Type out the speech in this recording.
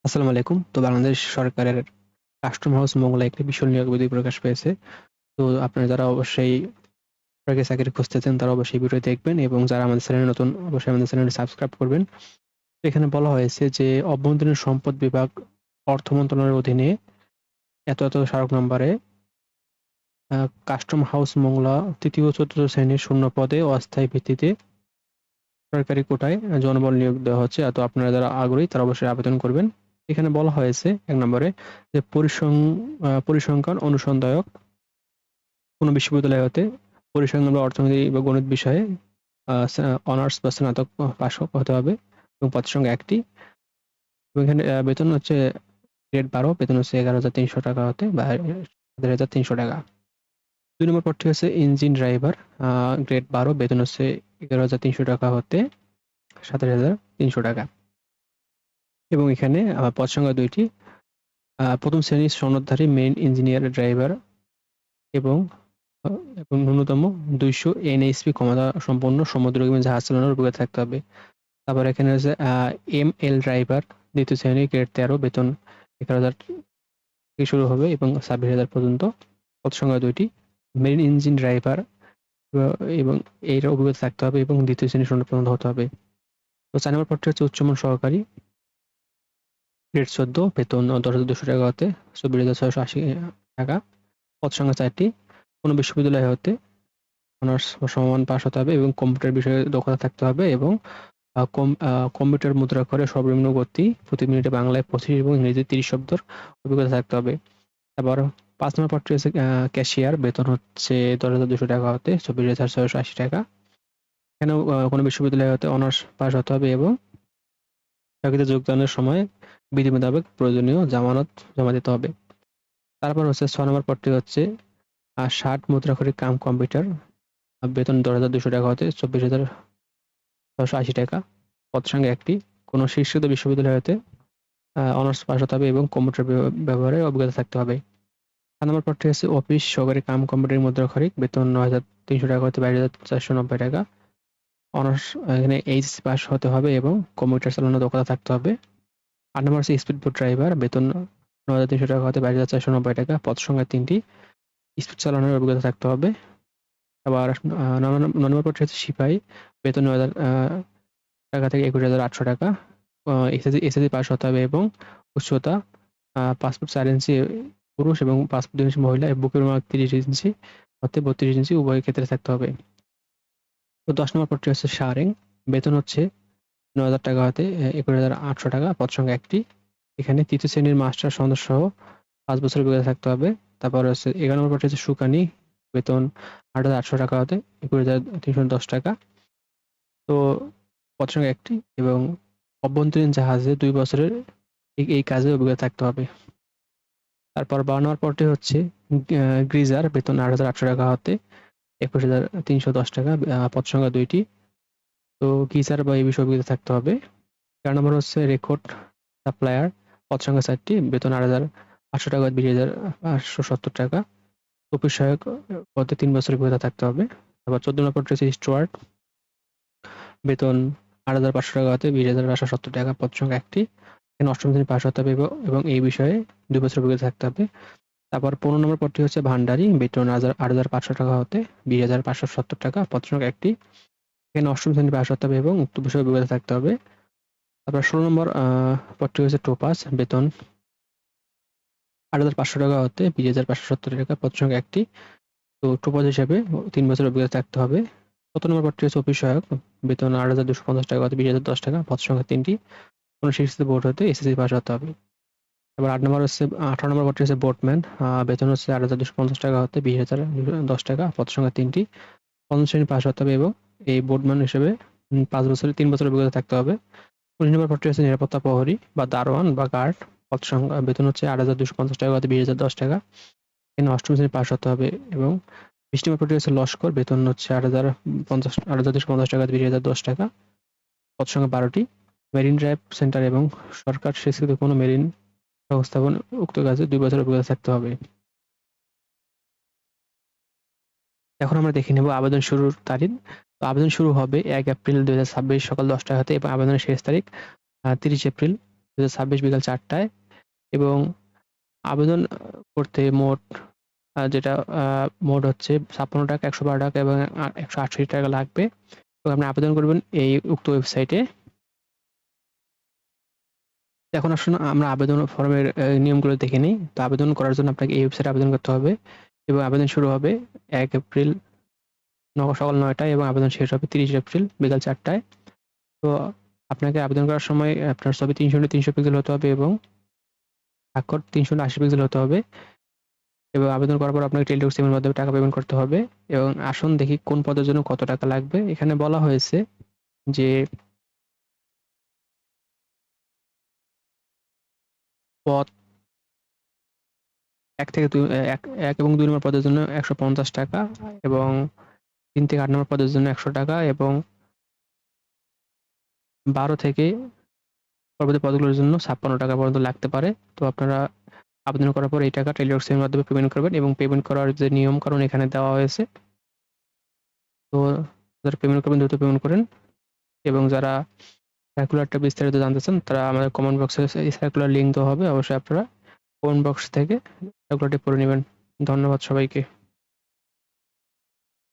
আসসালামু আলাইকুম। তো বাংলাদেশ সরকারের কাস্টম হাউস মোংলায় একটি বিশাল নিয়োগ বিধি প্রকাশ পেয়েছে। তো আপনারা যারা অবশ্যই সরকারি চাকরি খুঁজতেছেন তারা অবশ্যই ভিডিও দেখবেন এবং যারা আমাদের চ্যানেলে নতুন অবশ্যই আমাদের চ্যানেলটি সাবস্ক্রাইব করবেন। তো এখানে বলা হয়েছে যে অভ্যন্তরীণ সম্পদ বিভাগ অর্থ মন্ত্রণালয়ের অধীনে এত স্মারক নম্বরে আ কাস্টম হাউস মোংলা ৩য় ও ৪র্থ শ্রেণীর শূন্য পদে অস্থায়ী ভিত্তিতে সরকারি কোটায় জনবল নিয়োগ দেওয়া হচ্ছে। তো আপনারা যারা আগ্রহী তারা অবশ্যই আবেদন করবেন। এখানে বলা হয়েছে ১ নম্বরে যে পরিসংখ্যান অনুসন্ধায়ক কোনো বিশ্ববিদ্যালয় হতে পরিসংখ্যান বা অর্থনীতি বা গণিত বিষয়ে অনার্স বা স্নাতক পাস হতে হবে এবং পদের সংখ্যা ১ টি এবং এখানে বেতন হচ্ছে গ্রেড ১২ বেতন হচ্ছে ৳১১,৩০০ হতে বা ৳৭,৩০০। ২ নম্বর পদটি হচ্ছে ইঞ্জিন ড্রাইভার গ্রেড ১২ বেতন হচ্ছে ৳১১,৩০০ হতে ৳২৭,৩০০ এবং এখানে পদ সংখ্যা ২ টি ১ম শ্রেণীর সনদধারী মেইন ইঞ্জিনিয়ার ড্রাইভার এবং আ এবং ন্যূনতম ২০০ এনএইচপি ক্ষমতা সম্পন্ন সমুদ্রগামী জাহাজ চালানোর অভিজ্ঞতা থাকতে হবে। তারপর এখানে হচ্ছে এমএল ড্রাইভার ২য় শ্রেণী গ্রেড ১৩ বেতন ১১,০০০ থেকে শুরু হবে এবং ২৬,০০০ পর্যন্ত। পদ সংখ্যা ২ টি। মেরিন ইঞ্জিন ড্রাইভার আ এবং এর অভিজ্ঞতা থাকতে হবে এবং ২য় শ্রেণীর সনদ পর্যন্ত হতে হবে। তো ৪ নম্বর পদটি হচ্ছে উচ্চমান সহকারী গ্রেড ১৪ বেতন ৳১০,২০০ হতে ৳২৪,৬৮ পদ সংখ্যা ৪ টি। কোনো বিশ্ববিদ্যালয় হতে অনার্স বা সমমান পাস হতে হবে এবং কম্পিউটার বিষয়ে দক্ষতা থাকতে হবে এবং কম্পিউটার মুদ্রাক্ষরে সর্বনিম্ন গতি প্রতি মিনিটে বাংলায় ২৫ এবং ইংরেজিতে ৩০ শব্দের অভিজ্ঞতা থাকতে হবে। তারপর ৫ নম্বর পদটি হচ্ছে ক্যাশিয়ার বেতন হচ্ছে ৳১০,২০০ হতে ৳২৪,৬৮। এখানেও কোনো বিশ্ববিদ্যালয় হতে অনার্স পাস হতে হবে এবং চাকরিতে যোগদানের সময় বিধি মোতাবেক প্রয়োজনীয় জামানত জমা দিতে হবে। তারপর হচ্ছে ৬ নম্বর পদটি হচ্ছে ৬০ মুদ্রাক্ষরিক কাম কম্পিউটার বেতন ৳১০,২০০ হতে ৳২৪,৬৮। পদ সংখ্যা ১ টি। কোনো শীর্ষিত বিশ্ববিদ্যালয় হতে অনার্স পাস হতে হবে এবং কম্পিউটার ব্যবহারের অভিজ্ঞতা থাকতে হবে। ৪ নম্বর পদটি হচ্ছে অফিস সহকারী কাম কম্পিউটার মুদ্রাক্ষরিক বেতন ৳৯,৩০০ হতে ৳২২,৪৯০। অনার্স এখানে এইচএসসি পাস হতে হবে এবং কম্পিউটার চালানোর দক্ষতা থাকতে হবে। ৮ নম্বর হচ্ছে স্পিড বোট ড্রাইভার বেতন ৳৯,৩০০ হতে ৳২২,৪৯০। পদ সংখ্যা ৩ টি। স্পিড চালানোর অভিজ্ঞতা থাকতে হবে। আবার ৯ নম্বর পদটি হচ্ছে সিপাহি বেতন ৳৯,০০০ টাকা থেকে ৳২১,৮০০। এসএসসি পাস হতে হবে এবং উচ্চতা ৫ ফুট ৪ ইঞ্চি পুরুষ এবং ৫ ফুট ২ ইঞ্চি মহিলা এবং বুকের মাপ ৩০ ইঞ্চি হতে ৩২ ইঞ্চি উভয় ক্ষেত্রে থাকতে হবে। তো ১০ নম্বর পদটি হচ্ছে সারেং বেতন হচ্ছে ৳৯,০০০ হতে ৳২১,৮০০। পদ সংখ্যা ১ টি। এখানে ৩য় শ্রেণীর মাস্টার সনদসহ ৫ বছরের অভিজ্ঞতা থাকতে হবে। তারপর হচ্ছে ১১ নম্বর পদটি হচ্ছে শুকানি বেতন ৳৮,৮০০ হতে ৳২১,৩১০। তো পদ সংখ্যা ১ টি এবং অভ্যন্তরীণ জাহাজে ২ বছরের এই কাজে অভিজ্ঞতা থাকতে হবে। তারপর ১২ নম্বর পদটি হচ্ছে গ্রিজার বেতন ৳৮,৮০০ হতে ৳২১,৩১০। পদ সংখ্যা ২ টি। তো গিজার বা এই বিষয়ে অভিজ্ঞতা থাকতে হবে। ১৩ নম্বর হচ্ছে রেকর্ড সাপ্লায়ার পদ সংখ্যা ৪ টি বেতন ৳৮,৮০০ ৳২০,৫৭০। অফিস সহায়ক পদে ৩ বছরের অভিজ্ঞতা থাকতে হবে। তারপর ১৪ নম্বর পদটি হচ্ছে স্টুয়ার্ড বেতন ৳৮,৫০০ হতে ৳২০,৫৭০। পদ সংখ্যা ১ টি। এখানে ৮ম শ্রেণী পাস হতে হবে এবং এই বিষয়ে ২ বছরের অভিজ্ঞতা থাকতে হবে। তারপর ১৫ নম্বর পদটি হচ্ছে ভান্ডারি বেতন ৳৮,৫০০ হতে ৳২০,৫৭০। পদ সংখ্যা ১ টি। এখানে ৮ম শ্রেণী পাস হতে হবে এবং উক্ত বিষয়ে অভিজ্ঞতা থাকতে হবে। তারপর ১৬ নম্বর পদটি হচ্ছে টোপাজ বেতন ৳৮,৫০০ হতে ৳২০,৫৭০। পদ সংখ্যা ১ টি। তো টোপাজ হিসেবে ৩ বছরের অভিজ্ঞতা থাকতে হবে। ১৭ নম্বর পদটি হচ্ছে অফিস সহায়ক বেতন ৳৮,২৫০ হতে ৳২০,০১০। পদ সংখ্যা ৩ টি। কোন শীর্ষিত বোর্ড হতে এসএসসি পাস হতে হবে। তারপর ৮ নম্বর হচ্ছে ১৮ নম্বর পদটি হচ্ছে বোটম্যান বেতন হচ্ছে ৳৮,২৫০ হতে ৳২০,০১০। পদ সংখ্যা ৩ টি। ৫ম শ্রেণী পাস হতে হবে এবং এই বোটম্যান হিসেবে ৫ বছরের ৩ বছরের অভিজ্ঞতা থাকতে হবে। ১৯ নম্বর পদটি হচ্ছে নিরাপত্তা প্রহরী বা দারোয়ান বা গার্ড পদ সংখ্যা বেতন হচ্ছে ৳৮,২৫০ হতে ৳২০,০১০। এখানে ৮ম শ্রেণী পাস হতে হবে এবং ২০ নম্বর পদটি হচ্ছে লস্কর বেতন হচ্ছে ৳৮,২৫০ হতে ৳২০,০১০। পদ সংখ্যা ১২ টি। মেরিন ড্রাইভ সেন্টার এবং সরকার স্বীকৃত কোনো মেরিন সংস্থাপন উক্ত কাজে ২ বছরের অভিজ্ঞতা থাকতে হবে। এখন আমরা দেখে নেব আবেদন শুরুর তারিখ। তো আবেদন শুরু হবে ১ এপ্রিল ২০২৬ সকাল ১০টা হতে এবং আবেদনের শেষ তারিখ ৩০ এপ্রিল 2026 বিকাল 4টায়। এবং আবেদন করতে মোট যেটা মোট হচ্ছে 56 টাকা, 112 টাকা এবং 168 টাকা লাগবে। এবং আপনি আবেদন করবেন এই উক্ত ওয়েবসাইটে। এখন আসুন আমরা আবেদন ফর্মের নিয়মগুলো দেখে নিই। তো আবেদন করার জন্য আপনাকে এই ওয়েবসাইটে আবেদন করতে হবে এবং আবেদন শুরু হবে 1 এপ্রিল সকাল 9টায় এবং আবেদন শেষ হবে 30 এপ্রিল বিকাল 4টায়। তো আপনাকে আবেদন করার সময় আপনার ছবি 300x300 পিক্সেল হতে হবে এবং স্বাক্ষর 380 পিক্সেল হতে হবে। এবং আবেদন করার পর আপনাকে টেলিটক সিমের মাধ্যমে টাকা পেমেন্ট করতে হবে। এবং আসুন দেখি কোন পদের জন্য কত টাকা লাগবে। এখানে বলা হয়েছে যে পদ 1 থেকে 2 1 এবং 2 নম্বর পদের জন্য 150 টাকা এবং 3 থেকে 8 নম্বর পদের জন্য 100 টাকা এবং 12 থেকে পরবর্তী পদগুলোর জন্য 56 টাকা পর্যন্ত লাগতে পারে। তো আপনারা আবেদন করার পর এই টাকা টেলিটক সিমের মাধ্যমে পেমেন্ট করবেন এবং পেমেন্ট করার যে নিয়ম-কানুন এখানে দেওয়া হয়েছে। তো যারা পেমেন্ট করবেন দ্রুত পেমেন্ট করেন। এবং যারা সার্কুলারটা বিস্তারিত জানতে চান তারা আমাদের কমেন্ট বক্সে এই সার্কুলার লিঙ্ক দেওয়া হবে। অবশ্যই আপনারা কমেন্ট বক্স থেকে সার্কুলারটি পড়ে নেবেন। ধন্যবাদ সবাইকে।